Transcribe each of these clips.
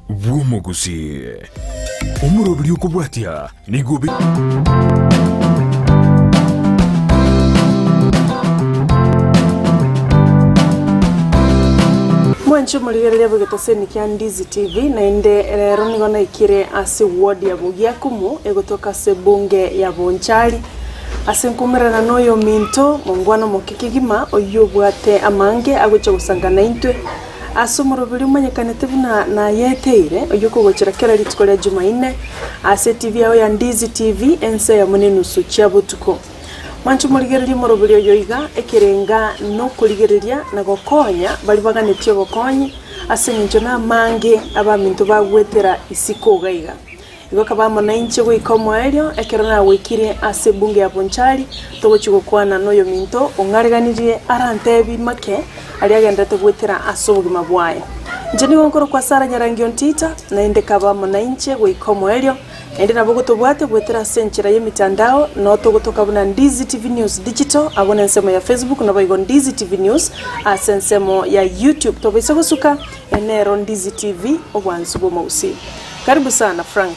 Vumo Gusii. Umurobiri ukubwatia nigubi. Mwancho muligereria bugetoseni kia Ndizi TV na inde rero nigona ikire ase ward ya Bugiakumu egotoka se bunge ya Bonchari ase nkumerana noyo minto mongwana mukikigima oyo bwate amange agocha gusangana intwe ase umurobiri umanyekanete buna Nayaeteire oyo kugochera kera ritiko rya Jumaine ase TV yao ya Ndizi TV ense ya munenusu chia butuko. Mwancho muligereria umurobiri oyo iga ekerenga no kuligereria na gokonya bali baganetio gokonyi ase njo na mange abaminto bagwetera isiko gaiga igo kabamo na inche gwikomo elio ekerana wikire ase bunge ya Bonchari togochigokwana noyo minto ongariganirie arantebi make ali agendete gwetera asubugima bwaye njeni gonkoro kwa Sara Nyarangio ntita na inde kabamo na inche gwikomo elio ende nabo gotobwate gwetera senchera ye mitandao no togotoka buna Ndizi TV News Digital abone nsemo ya Facebook no baigo Ndizi TV News asensemo ya YouTube tobaisa gusuka enero Ndizi TV obwansubo mausi. Karibu sana Frank.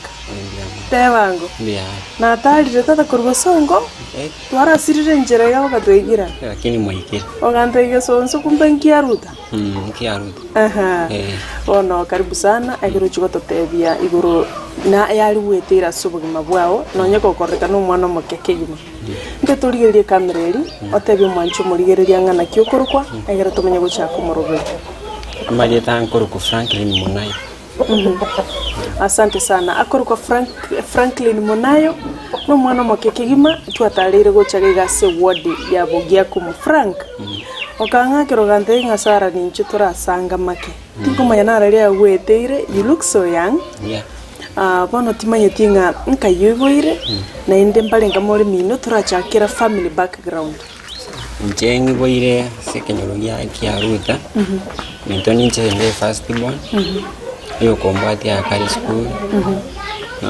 Tewango. Ndia. Na atali tata kurubasongo. Twara sirire njera yao katwigira. Lakini mwaikira. Ogantege sonso kumbe nkiaruta. Nkiaruta. Aha. Ono karibu sana agiro chigototebia iguru na yali wetira subugima bwao nonyeko koreka no mwana mukekegima. Nde tuligerie kamereri otebia mwancho muligereria ngana kyokorukwa agiro tumenye guchaka umuroberi. Amali tankuru ku Franklin Monayo. Asante sana akoruka Franklin Monayo no mwana mukekegima twatalire gochaga se ward ya Bugiakumu Frank. Okanga kirogante ngasara nincho turasanga make. Tikumanya nararia Nayaeteire you look so young. Yeah. Bono timanye tinga nkayiboire na inde mpalenga muri mino turachakira family background. Njengi boire sekenyologia kiaruta. Mintoni nche first born. Yo kombati ya kari school.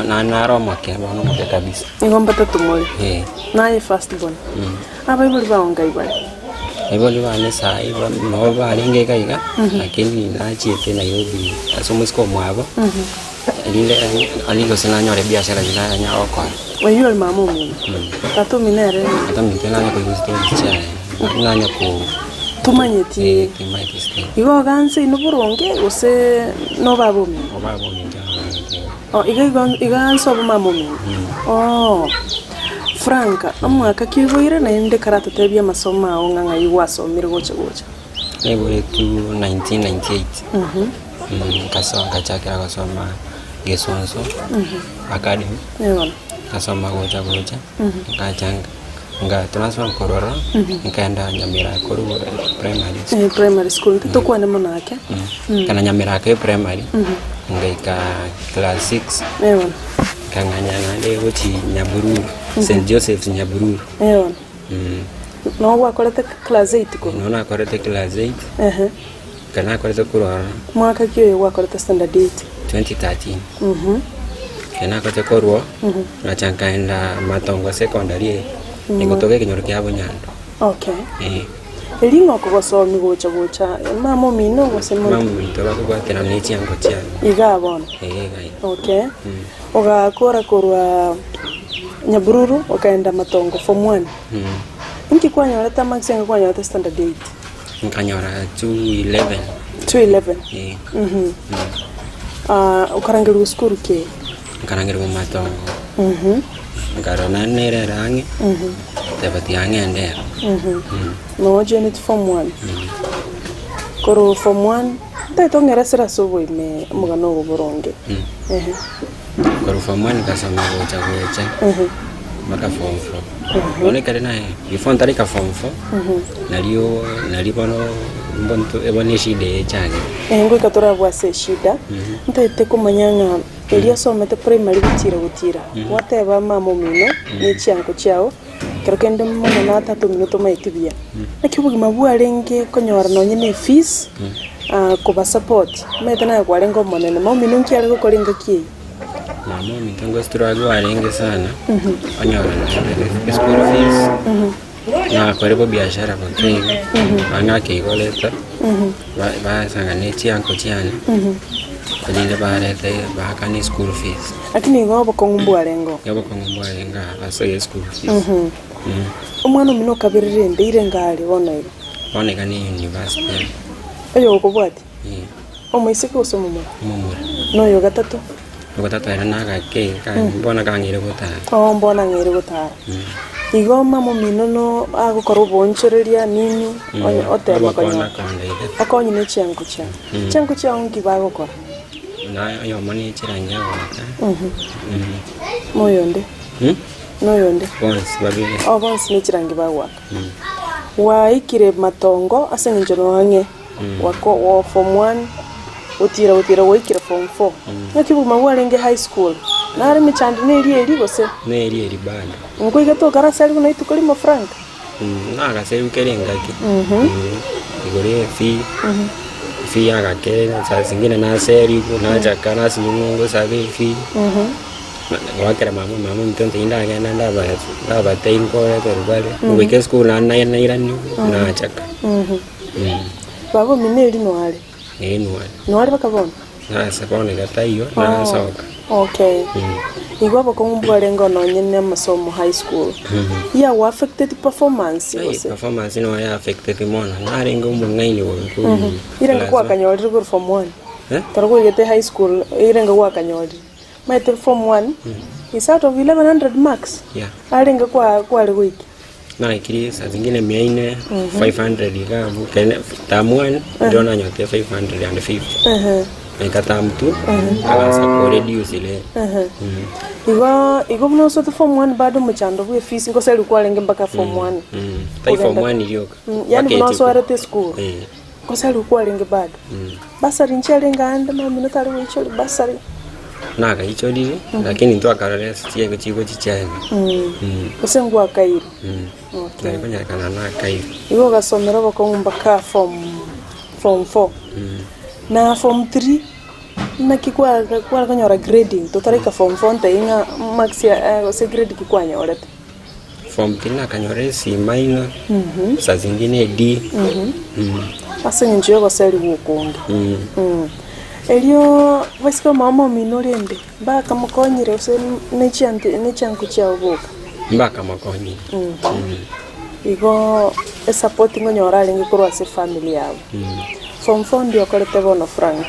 Na naroma ke bono mke kabisa. Ngomba tatumole. Na ye first born. Aba ibuli baonga ibali. Iboli bane sai ba no ba linge kaiga lakini na chiete na yobi asomusiko mwabo. Aligo sina nyore biashara jina nyao kwa. Wewe ni mamu mimi. Tatu minere. Tatu mitena na kugusto chai. Nanya ku tumanyeti. Igo ganse ino buronge ose no babo mimi. Babo mimi. Iga anso abo mamu mimi. Franka amwaka kiboire na inde karata tebia masomo aho nganga yiwasomire gocha. Nebo to 1998. Kasonga chakira gosoma Gesonso Academy. Kasoma gocha. Ngachanga nga transfer korora nkaenda Nyamira primary school tokwa ne monake kana Nyamira primary ngaika class 6 kanganya ngale uchi Nyabururu St Joseph's Nyabururu no wakorete class 8 ko no na korete class 8 kana korete korora mwaka kiyo wakorete standard 8 2013 kana korete korwa na chankaenda Matongo secondary nikotoke kinyoro kya Bunyando. Okay. Elingo ko basomi gocha mamo mino wasema mamo mito bakubakira nechi yango cyane igabona gai okay oga kora korwa Nyabururu okaenda Matongo form 1 inki kwanya leta maxenga kwanya leta standard 8 nkanyora 211 ukarangiru school ke ukarangiru Matongo ngarona nere rangi tabati angende no journey form 1 koro form 1 taitongera sira sobo ime mugano goboronge koro form 1 kasoma gocha maka form 4 one kare nae before ntarika form 4 nalibono mbonto ebone shide chage ngo ikatora bwase shida ntaite kumanyanga Elia somete primary gutira wateba mamo mino ni cyango cyao kerokende mwana na 3 minuto maitibia nakibugima bwarenge konyora no nyine fees kuba support mete na kwarengo monene mamo mino nkiare gukorenga ki mamo mitango struggle warenge sana konyora na school fees na karibu biashara bakenge ana ke goleta ba sanga ne cyango cyane Kajinde barete bahakani school fees. Lakini ngobo kongumbu alengo. Yabo kongumbu alenga aso school fees. Umwana mino kabirire ndire ngali wona ile. Wona kani university. Eyo ukubwati. Omuisike usomumo. Mumura. No yo gatatu. Yo gatatu era naga ke mbona kangire gutara. Mbona ngire gutara. Igo mamo minono agukora ubonchereria nini otema konya. Akonyi ne chengu cha. Chengu cha ungi bagukora. Na yo mani chiranya waka. Moyonde. Noyonde. Once babire. Once ni chirangi bagwaka. Waikire matongo asenjoro wange. Wako form 1 utira waikire form 4. Nakibu mawalenge high school. Nare michandi eri gose. Eri bana. Ngo igato karasari kuna itu kali mo frank. Na ga seri ukerenga ki. Igore fi ya ga ke sa singine na seri kuna jaka na sinyungo sabe fi. Wakera mama mtonto inda ga nanda ba tengo to rubale. Weke school na irani na jaka. Babo mineri no ale. No ale bakabona. Na sabone gata iyo na soka. Okay. Igwabo kongumbu alengo no nyene masomo high school. Yeah, wa affected performance was. Performance no ya affected mona. Na rengo mungaini wo. Irenga kwa kanyoli go form 1. Targo gete high school irenga kwa kanyoli. My form 1 is out of 1100 marks. Yeah. Arenga kwa wiki. Na ikiri saa zingine 500 igavu tamuan ndio na nyote 550. Nikata mtu akasa ko reduce ile. Igo mno sote form 1 bado mchando bwe fees ngo selu kwa lenge mpaka form 1. Tai form 1 iliyoka. Yani mno so arete school. Ngo selu kwa lenge bado. Basari nchelenga anda mami notari wicho basari. Naga icho dile lakini ndo akarare siye chigo chichana. Kusengwa kairi. Okay. Ndio kana na kairi. Igo gasomera bako mpaka form 4. Na form 3 nakikwa kwa kanyora grading totarika form 4 tainga max ya se grade kikwanya orete form 3 na kanyore si minor saa zingine D asenye njiyo basali wukonge elio vasika mama minorende baka mukonyire use nechanku cha ubuka mbaka makonyi igo supporting nyora lingi kurwa se family yabo form 4 ndio kolete bono frank.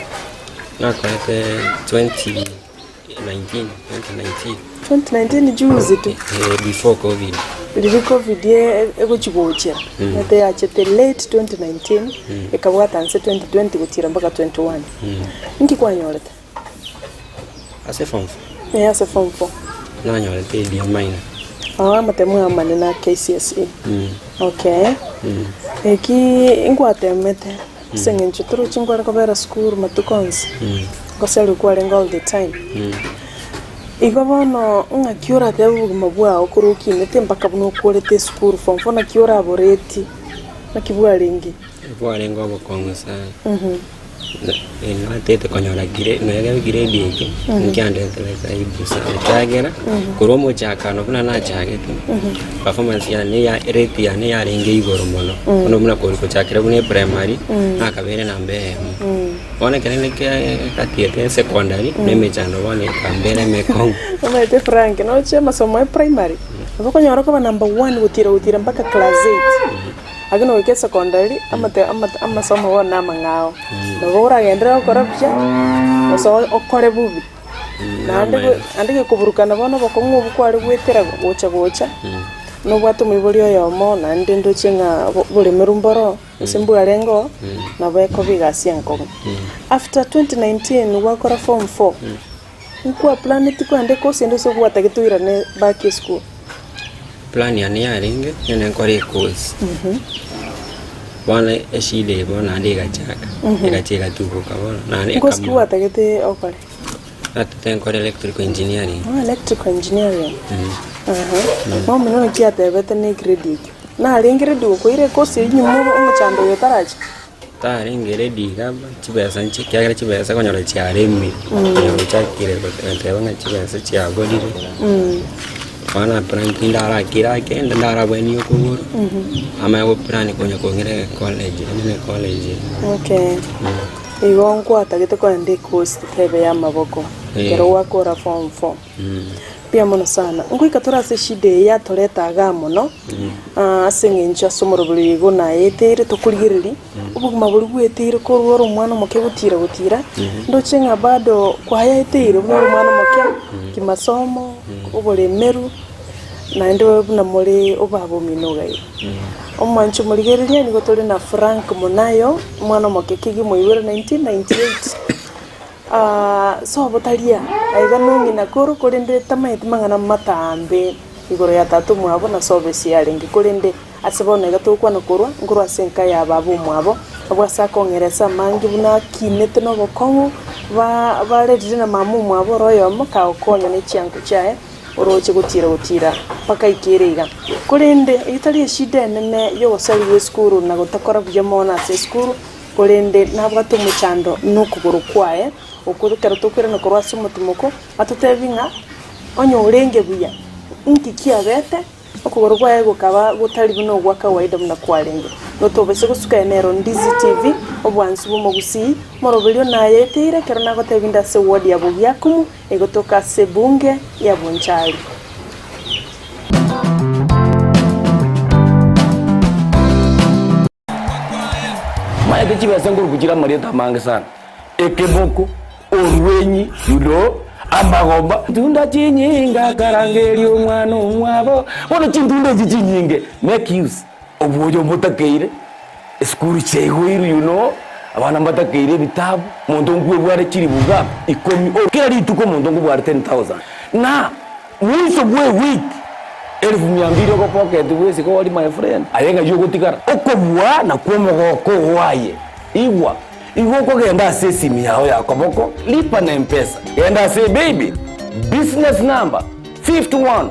Na kolete 2019 juzi tu. Before COVID. Covid ego chibochera. Nate ya chete late 2019 ekabwata anse 2020 gutira mpaka 21. Nki kwanyoleta. Ase form 4. Ase form 4. Na nyolete ndio minor. Matemu amane na KCSE. Okay. Eki ingwatemete. Senge nchuturu chingwara kabera school matukonzi. Koselu kwa lengo all the time. Igo bono nga kiora tebu mabwa okuruki nete mpaka buno kwolete school form 4 na kiora aboreti na kibwa lengi. Kibwa lengo bokongo sana. Na tete konyora gire no yaga gire dieke. Nkiande teleza ibusa. Tagera kuromo chakano kuna na chagete. Performance ya ne ya rate ya ne ya lenge igoro mono. Ono muna ko chakira bune primary akabere na mbe. Wana kelele katiete secondary nemechano wane kambere mekong. Omete frank no che masomo ya primary. Abako nyora ko number 1 utira mpaka class 8. Agino weke secondary ama somo wana mangao. Nagora gendera korapcha. Oso okore bubi. Na ande kuburukana bono bakongo bukwari gwetera gocha. No bwatu mwibolio yomo na ndendo chenga bole merumboro simbu alengo na beko bigasia nkongo. After 2019 wakora form 4. Nkwa planet ko ande ko sendo so bwata gituira ne back school. Plan ya ne aringe ne nkore course. Bwana eshide bona ndega chaka. Egachega tuko kabona na ne kama. Ko bwata gite okare. Ate nkore electrical engineering. Electrical engineering. Mama no kiate bete ne grade. Na alengere do ko ire ko se nyumo umuchando yotaraje. Ta alengere digaba chibesa nchi kyagera chibesa konyora chiaremi. Yo chakire bete banga chibesa chiagodire. Bana plan kindara kirake ndara bweni yokuguru. Ama yo plan konya kongere college. Okay. Igongo atagete kwa ndi coast tebe ya maboko. Kero wakora form 4. Pia mono sana. Nguika turase shide ya toreta gamo no. Asengenja somoro buli go Nayaeteire tukurigiriri. Ubuguma buli gwetire ko ruoro mwana moke gutira. Ndochenga bado kwa Nayaeteire ruoro mwana moke kimasomo ubole meru na ndo na muri obabo minogai. Omanchu murigereria ni gotore na Frank Monayo mwana moke kigi moibera 1998. So botaria aiga nungi na koro korende tamaiti mangana matambe igoro ya tatu mwabo na service yarengi korende asebona gatokwa no korwa ngoro asenka ya babu mwabo abwasa kongeresa mangi buna kinete no bokongo ba redire na mamu mwabo royo moka okonya ne chiangu chae oroche gutira paka ikirega korende itali shida nene yo sali we school na gotakora bujamona se school korende nabwato muchando no kugoro kwae okudukera tokera no korwasi mutumoko atutevinga onyo urenge buya nkikia bete okugoro kwae gukaba gutari bino gwa kawaida muna kwalenge notobese gusuka enero Ndizi TV obwansi bumo Gusii morobelio Nayaeteire kero nagotevinda se ward ya Bugyakumu egotoka se bunge ya Bonchari. Maya kichiba sanguru kuchira Marieta mange sana. Ekeboko orwenyi yudo amagomba tunda chinyinga karangeri omwana omwabo bono chintunda chinyinge make use obuyo mutakeire school chegwiru abana mbatakeire bitabu muntu ngwe bware chiri buga ikomi kila rituko muntu ngwe bware 10,000 na mwiso bwe week 1200 ko pocket wese ko wali my friend ayenga yugo tikara okobwa na kwomogoko waye igwa igoko genda sesimi yao ya koboko lipa na mpesa genda say baby business number 51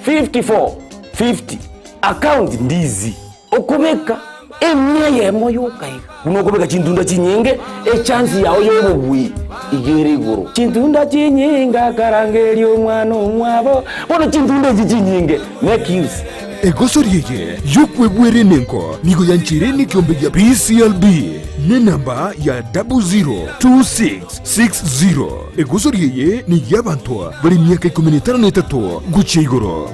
54 50 account Ndizi okubeka emye yemo yokai unokubeka chintunda chinyenge chance yao yobobwi igere iguru chintunda chinyinga karangeri omwana omwabo bono chintunda chinyinge make use egosoriye yokwebwere nenko nigo yanchireni kiombe ya PCLB ne namba ya 002660 egosoriye ni yabantu bari myaka 13 guche igoro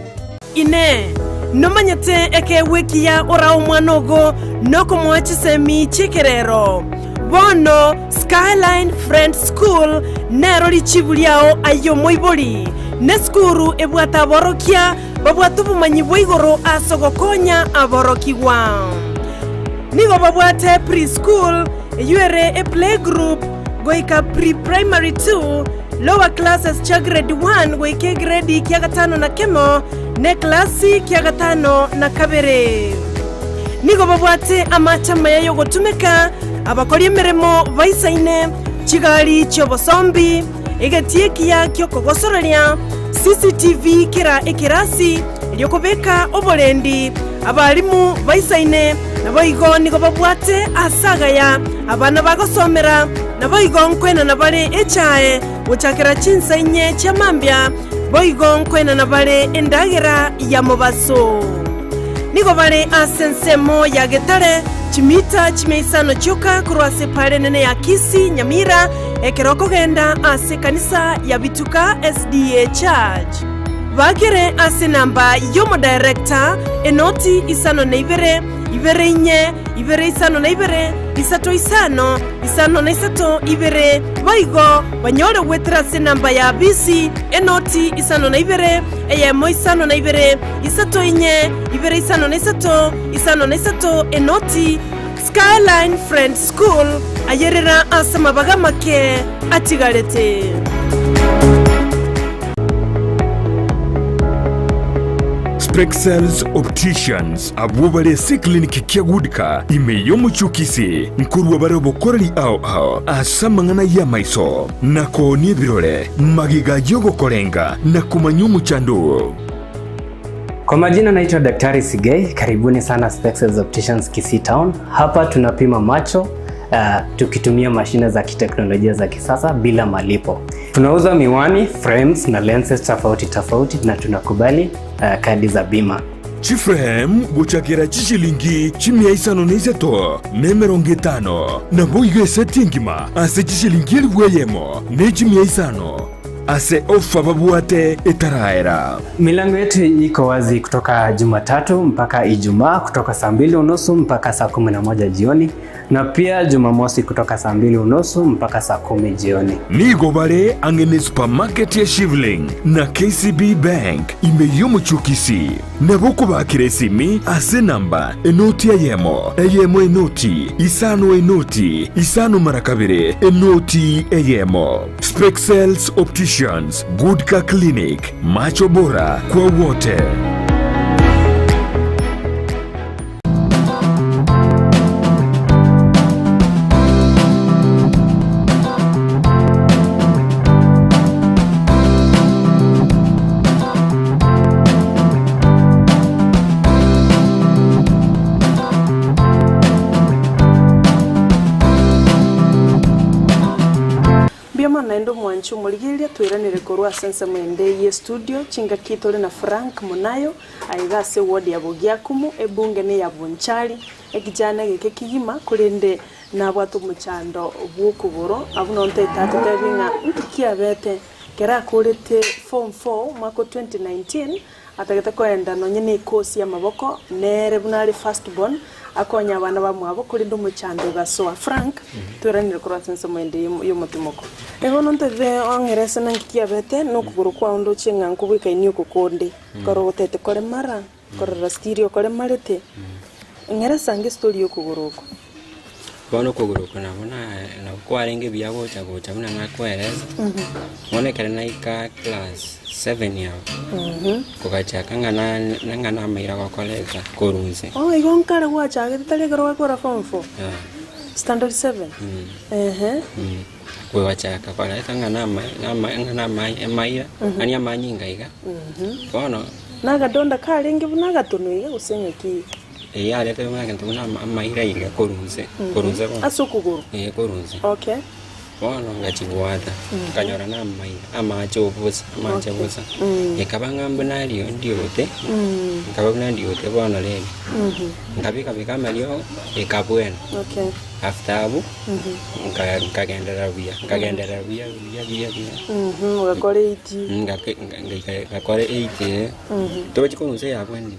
ine nomanyete eke wiki ya ora omwanogo noko mwachisemi chikerero bono Skyline Friends School nero lichibuliao ayo moiboli ne skuru ebwata borokia babwatu bumanyi bwigoro asogokonya aborokiwa nigo babwate preschool yuere a playgroup goika pre-primary 2 lower classes cha grade 1 goike grade kia gatano na kemo ne klasi kia gatano na kabere nigo babwate amachama yayo gotumeka abakori emeremo baisaine chigali chobosombi egetie kia kyo kogosoreria CCTV kira ekirasi lyokobeka obolendi abalimu baisaine naboigo nigo babwate asagaya abana bagosomera naboigo nkwena nabale echae uchakira chinsainye chamambya boigo nkwena nabale endagera ya mobaso nigo bale asensemo ya getare chimita chimeisano choka kurwase pale nene ya Kisii Nyamira ekeroko genda ase kanisa ya Bituka SDA Church bagere ase namba yomo director enoti isano na ibere inye ibere isano na ibere isato isano na isato ibere baigo banyore wetra ase namba ya BC enoti isano na ibere eyemo isano na ibere isato inye ibere isano na isato enoti Skyline Friends School ayerera asama bagamake atigarete Spexels Opticians abubale si kliniki kia gudika imeyo muchukisi nkurwa bare bokorali ao asamangana ya maiso nako ni birole magiga yogo korenga na kumanyu muchando. Kwa majina naitwa Daktari Sigei, karibuni sana Spexels Opticians Kisii Town. Hapa tunapima macho tukitumia mashine za kiteknolojia za kisasa bila malipo. Tunauza miwani, frames na lenses tofauti na tunakubali kadi za bima. chifrem guchakira chishilingi chimia isano neiseto nemerongo itano nabo igese ngima ase chishilingi elweyemo ne chimia isano ase ofa babuate itaraera. Milango yetu iko wazi kutoka Jumatatu mpaka Ijumaa kutoka saa 2:30 mpaka saa 11 jioni, na pia Jumamosi kutoka saa 2:30 mpaka saa 10 jioni. Nigo bare angene supermarket ya Shivling na KCB Bank imeyomo chukisi na boko bakire simi ase namba enoti eyemo enoti isano marakabire enoti eyemo. Spexels Opticians, Goodka Clinic, macho bora kwa wote. Naendo mwanchu muligilia twiranire korwa sense mwende ye studio chinga kitole na Frank Monayo aigase ward ya Bogiakumu ebunge ne ya Bonchari ekijana geke kigima kurinde na bwatu muchando bwukuburo abunonte itatu tebinga ntikia bete kera kurite form 4 mwaka 2019 atageta kwenda no nyine course ya maboko nere bunari first born akonya abana bamwabo kuri ndo muchando gasoa Frank twiranire korwa sense mwende yo mutimoko ego nonte ve ongerese nangikia bete no kuguru kwa ondo chinga nkubika inyo kukonde koro gotete kore mara koro stereo kore marete ngeresa nge story yo kuguruko bono kuguruko na bona na kwarenge biago cha muna na kwereza mone kare na ika class 7 yao kukacha kanga na maira kwa koleza korunze igon kare wacha gitale karo kwa form 4 standard 7 kwe wachaka kwa kanga na maira ani amanyinga iga bono naga donda kalenge bunaga tunuye usenge ki yale te mwana kantu na maira iga korunze asukuguru korunze okay bono ngachibwata kanyora na maira amacho obusa yakabanga mbonali ndiote nkabona ndiote bono lele nkabika bikama lyo ekabwena okay after abu nkagendera bia ugakore 8 ngakore 8 to chikonse yabwendi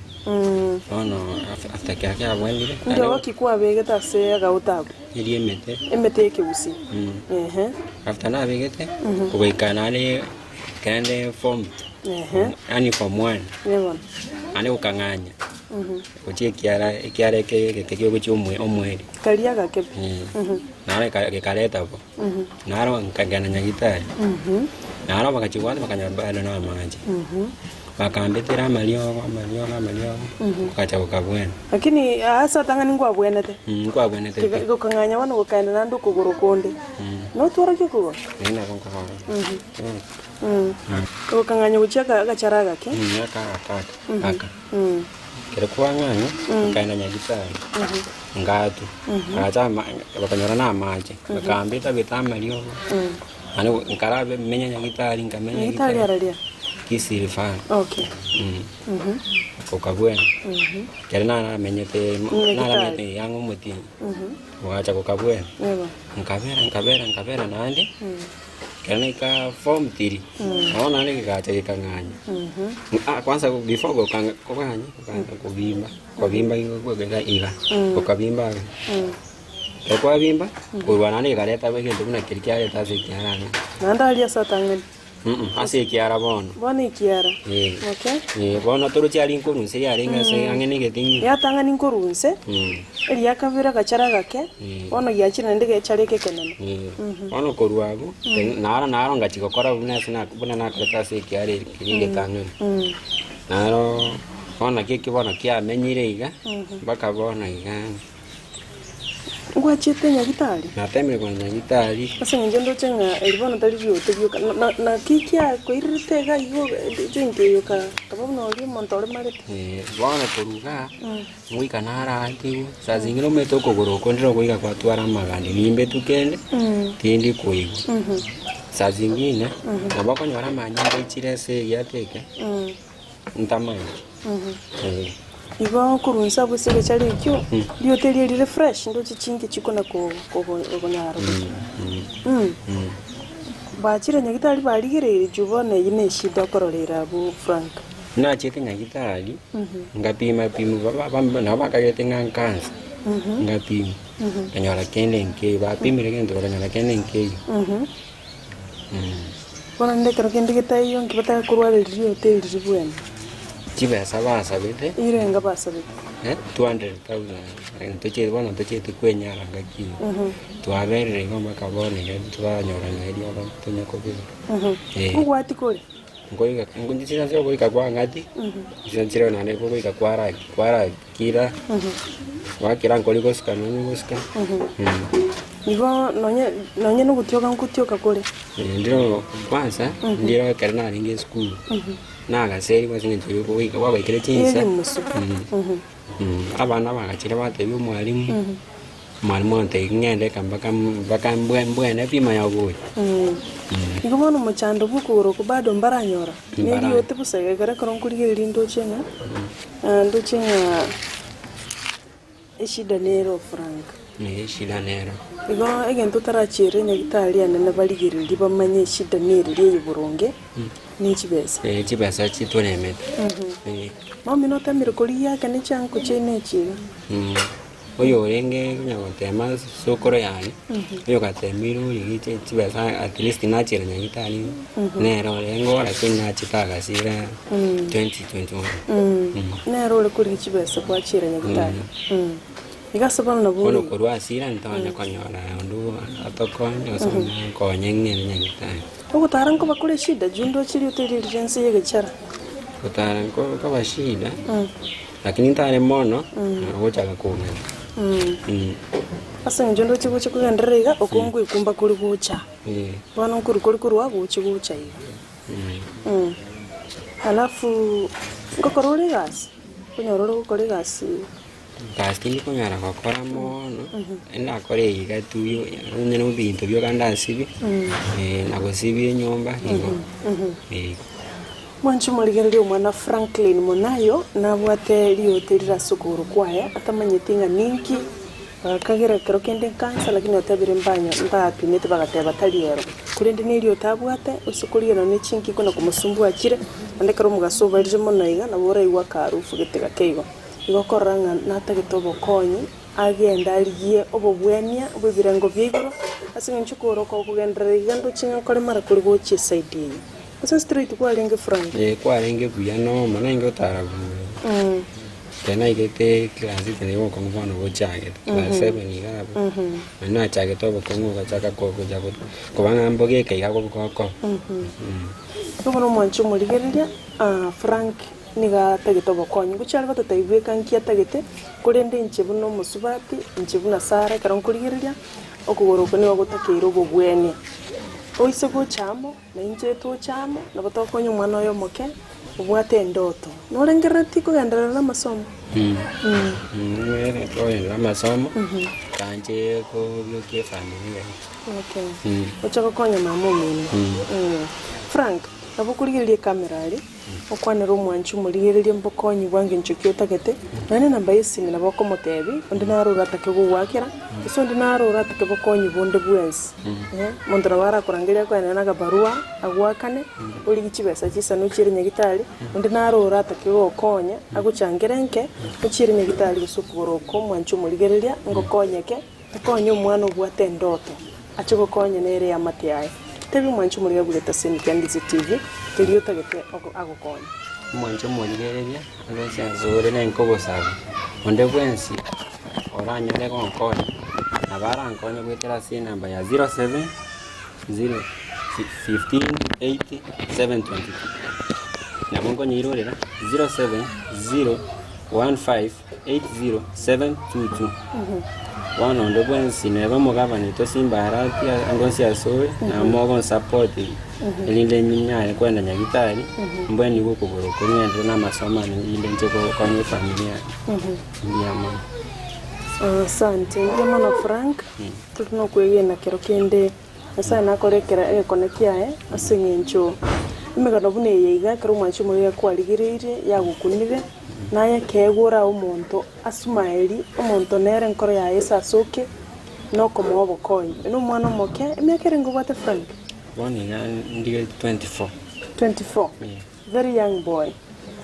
bono after kya yabwendi ndio wakikuwa begeta se agautabu ili emete kebusi after na begete kubaikana ale kende form ani form 1 yebona ani ukanganya uchi kiara ke tekio kuchi omweri kalia gakepi nare kaleta bo naro nkagana nyagitari naro bakachiwanda bakanyabala na manje bakambetera malio ukacha ukabwena lakini asa tangani ngwa bwenete ukanganya wana ukaenda nandu kuguru konde no twara kikugo nina konko ukanganya uchaka gacharaga ke aka kere kuanganya kaina nyagitari ngatu acha bakanyora na maje bakambeta betamalio ani nkarabe menya nyagitari ngamenya nyagitari aralia Kisii fan okay kokabwena kere na menyete yangu muti wacha kokabwena nkabera nandi kene ka form 3 naona ni kacha kikanganya kwanza before kokanya kubimba ingogega ila kokabimba kwa bimba kuwana ni kaleta bege ndumuna kirikia leta sikiara nanda alia satangani ase kiara bono ikiara okay bono toro cyari nkurunse yarenga se angene getingi yatangani nkurunse eri yakavira gachara gake bono yachira ndege chareke kenene bono koruago naro ngachikokora buna na kaleta se kiara kiringe kangani naro bono kikibona kia menyire iga baka bono iga ngwachete nyagitari natemire kwa nyagitari ase ngendo chenga elibona tali byote byoka na kikia koiritega igo jinke yoka kabona oli montore marete bwana kuruga mwika nara ati saa zingine umetoko goroko ndiro kuiga kwa twara magandi nimbe tukende tindi kuiga saa zingine nabako nyora manyimbo ichire se yateke ntamani igo kurunsa busege chali kyo dio teli ri fresh ndo chichingi chikona ko nyaro ba chira nyagitari barigere jubone yine shida kororera bu Frank na chete nyagitari ngapima baba na bakagete ngankansa ngapima kanyora kendenke bapimire kendo kanyora kendenke bona ndekero kendigitayo yonke bataka kurwara rio hotel ribwene chibesa basabete irenga basabete 200,000 ntoche bona ntoche tukwenyara ngaki twaberere ngoma kabone twanyora ngadi aba tunyako bile ugwati kole ngoiga ngunjira sio goika kwa ngati ngira nane goika kwara kira wakira ngoliko skanu ngoska nigo nonye no gutyoka kole ndiro kwanza ndiro karna ringe school na gaseri kwasinge cyo goika baba ikire chinsa abana bagachira batebyo mwalimu mwalimu ante ngende kambaka mbwene pima ya goyi nigo bono muchando bukuro kubado mbaranyora neli yote busege gara koronkurige lindo chenga ndo chenga eshida nero Frank eshida nero nigo egento tarachere nyagitari anene baligiriri bamanye eshida nero liye buronge ni chibesa chitonemete mami no tamiro kolia kane chanko chene chira oyo renge nyagotema sokoro yani yo katemiro yigiche chibesa at least nachira nyagitari nero rengo lakini nachitaga sira 2021 nero le kuri chibesa kwa chira nyagitari igasabana na bono korwa sira ntanya konyora ndu atokonyo so konyenge nyagitari Ukutaranko bakule shida jundo chiri uteri urgency yegechara kutaranko kaba shida lakini ntare mono ngochaka kume asa njondo chibuche kugenderega okongo ikumba kuri bucha bana kuri wabuche bucha hiyo alafu ngokorore gas kunyororo gukore gas Pasti ko nyara gukora mono enda kore iga tuyo nyene mu bintu byo kandasibi nago sibi nyumba ngo mwanchu muligerere umwana Franklin Monayo nabwate lioterira sukuru kwaya atamanyetinga ninki kagera kero kende kansa lakini otabire mbanya mpapinete bagateba taliero kurende nilio tabwate usukuriye no chinki kona kumusumbua kire andekaro mugasoba rije monaiga nabora iwa karufu gitega keigo igokoranga natagitobo konyi agenda aliye obobwenia obibirango byigoro asinga nchukuro ko kugendera igando chinga kole mara kuri goche side yi asa street kwa lenge Frank kwa lenge buya no mana ingo tarabu tena igete class tene wo kongo no go chage class 7 igabo mana chage tobo kongo ga chaka ko jago ko banga mboge kai ga ko no mwancho muligereria Frank niga tagitobo konyi guchara batataibwe kankia tagite kurende nchebu no musubati nchebu na sara karonkuligereria okugoroko ni wagotakiro bobwene oise go chamo na inche to chamo na batokonyo mwana oyo moke ubwate ndoto norengerati kugendera na masomo na masomo kanje ko byoke familia ochako konya mama mimi Frank abukuligereria kamera ali okwanera omwanchu muligereria mbokonyi bwange nchokyo tagete nane namba yesimi naboko motebi ondinaro ratake gwakira so ondinaro ratake bokonyi bonde bwensi mondra wara kurangeria kwa nana gabarua agwakane uligichibesa chisano chiri nyagitari ondinaro ratake gokonya aguchangerenke uchiri nyagitari gusukuro mwanchu muligereria ngokonyeke okonyo omwana obwate ndoto achogokonya nere ya matiaye tebi mwanchu muliga guleta seni ya Ndizi TV kelio tagete agokonya mwanchu muligereria alosya zore na nkobo sabe onde bwensi oranyore konkonya nabara nkonya gwetera si namba ya 07 0 15 80 722 nabongo nyirorera 07 0 15 80 722 One on the Wednesday, never more governor to Simbarati and Gusii so na more support. Elinde nyanya kwenda nyagitari mbweni huko kurokonya ndona masoma ni ile njeko kwa familia. Ndia mama. Asante mwana Frank tutuno kwege na kero kende asa na korekera connectia asingencho imegana bune yeiga karo mwancho muri kwarigireire ya gukunire naye kegura umuntu asumaeli umuntu nere nkoro ya Yesu asoke no komo bokoyi no mwana moke emekere ngo bate Frank one ndige 24 yeah. Very young boy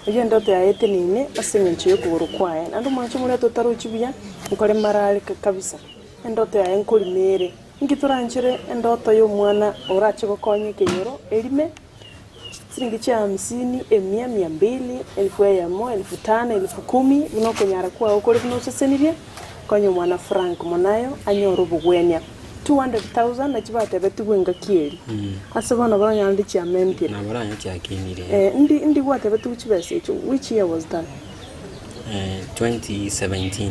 iyo ndoto ya ete nine asenyenche yo kuguru kwae nando mwancho muri totaro chibuya nkore marale kabisa ndoto ya enkoli mere ngituranjire ndoto yo mwana orache gokonye kenyoro elime siringi cha 50 100 200 elfu ya mo 1500 10,000 unoko nyara kwa ukore kuno sesenirie konye mwana Frank Monayo anyoro bugwenya 200,000 na chibate betugwenga kieri asabana baranyandi cha mempire na baranya cha kinire ndi wate betu chibese which year was that 2017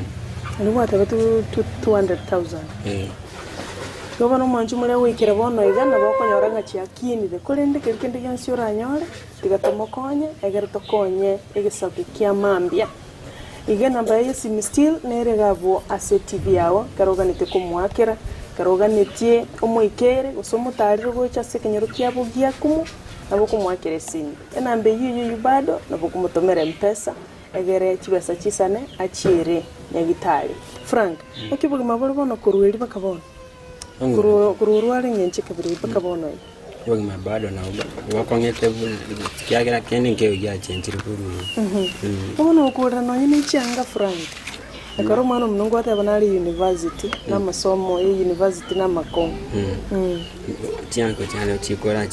ndi wate betu 200,000 Gobano mwanju mure wikira bono igana bokonyoranga chiakinire kurinde kirikende gyansi uranyore tigatomokonye egerto konye egesabe kia mambia igana baye sim still nere gabo aseti yawo karoganite kumwakira karoganitie umuikere usomutariro gocha sekenyoro kyabo giakumu nabo kumwakire sini enambe yiyo bado nabo kumutomera mpesa egere chibesa chisane achire nyagitari Frank okibuga maboro bono kurueli bakabona kururuare ngenche kabiri bakabona yogi mabado na wakongete kiagira kene ngeo ya chenjiri kuru bono ukura no nyine changa Frank akaro mwana munongo atabana university na masomo university na makomo chango chalo chikora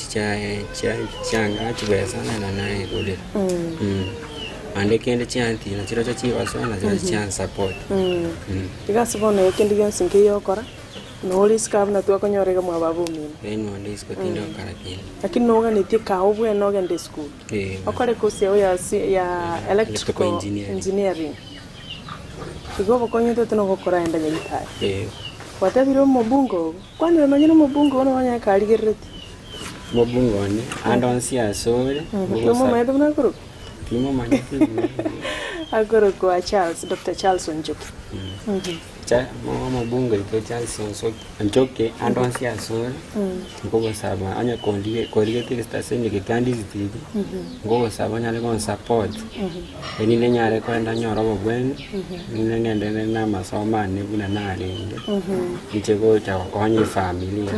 changa chibesa na nae kule ande kende chanti na chiro chiwa sana chan support igasibona yokende yonse ngiyokora no riskab na tuwa konyorega mwababu mimi no risk tindo karakini lakini noga nitika obwe noga nde school okore course ya electrical engineering igobo konyete tuno gukora enda nyitari watabiro mobungo kwani nanyina mobungo ono wanya kaligereti mobungo ni andonsia sore mo maedo na kuru timo maniti agoro kwa Charles Dr. Charles Onjoki cha mobungo iko Charles Onjoki andonsia sore ngogo saba anya kolige tike station ke Ndizi TV ngogo saba nyale kon support eni nenyare kwenda nyoro bobwen nengende na masoma ne buna nale ndichego cha konye familia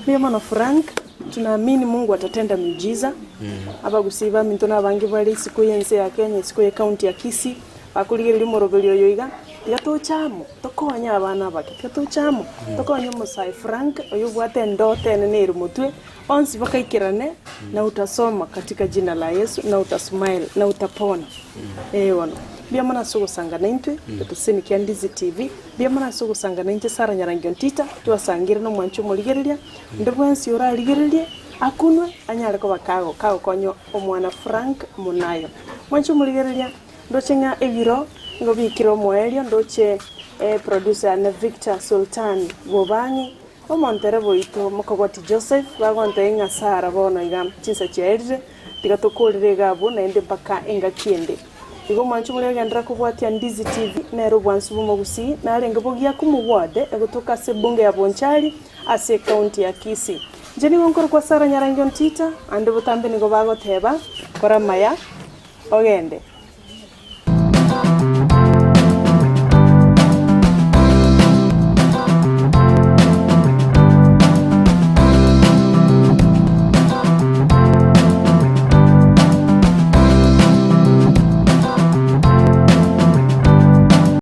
mimi mwana Frank tunaamini Mungu atatenda miujiza aba gusiba mintona bangi bali siku yense ya Kenya siku ya county ya Kisii akuligirira morobelio yoiga yatochamo tokonya abana bake yatochamo tokonya Musai Frank oyubwate ndote nene irumutwe onsi bakaikirane na utasoma katika jina la Yesu na utasmile na utapona wono bia mana sugo sanga naintwe tutusini kia Ndizi TV bia mana sugo sanga nainte sara nyarangion tita tuwasangira no mwancho muligereria ndobwensi ora ligereria akunwe anyale ko bakago kago konyo omwana Frank Monayo mwancho muligereria ndochenga eviro ngobikiro moelio ndoche producer na Victor Sultan Bobangi omontere boito mokogoti Joseph bagonte inga sara bono iga chinsa chaedre tigatokolire gabo na ende baka enga kiende igo manchu mulega ndra kubwatia Ndizi TV nero bwansu bumo Gusii na arenga bogia kumubwade egotoka se bunge ya Bonchari ase county ya Kisii jeni wonkor kwa sara nyarangion tita ande butambe nigo bago teba kora maya ogende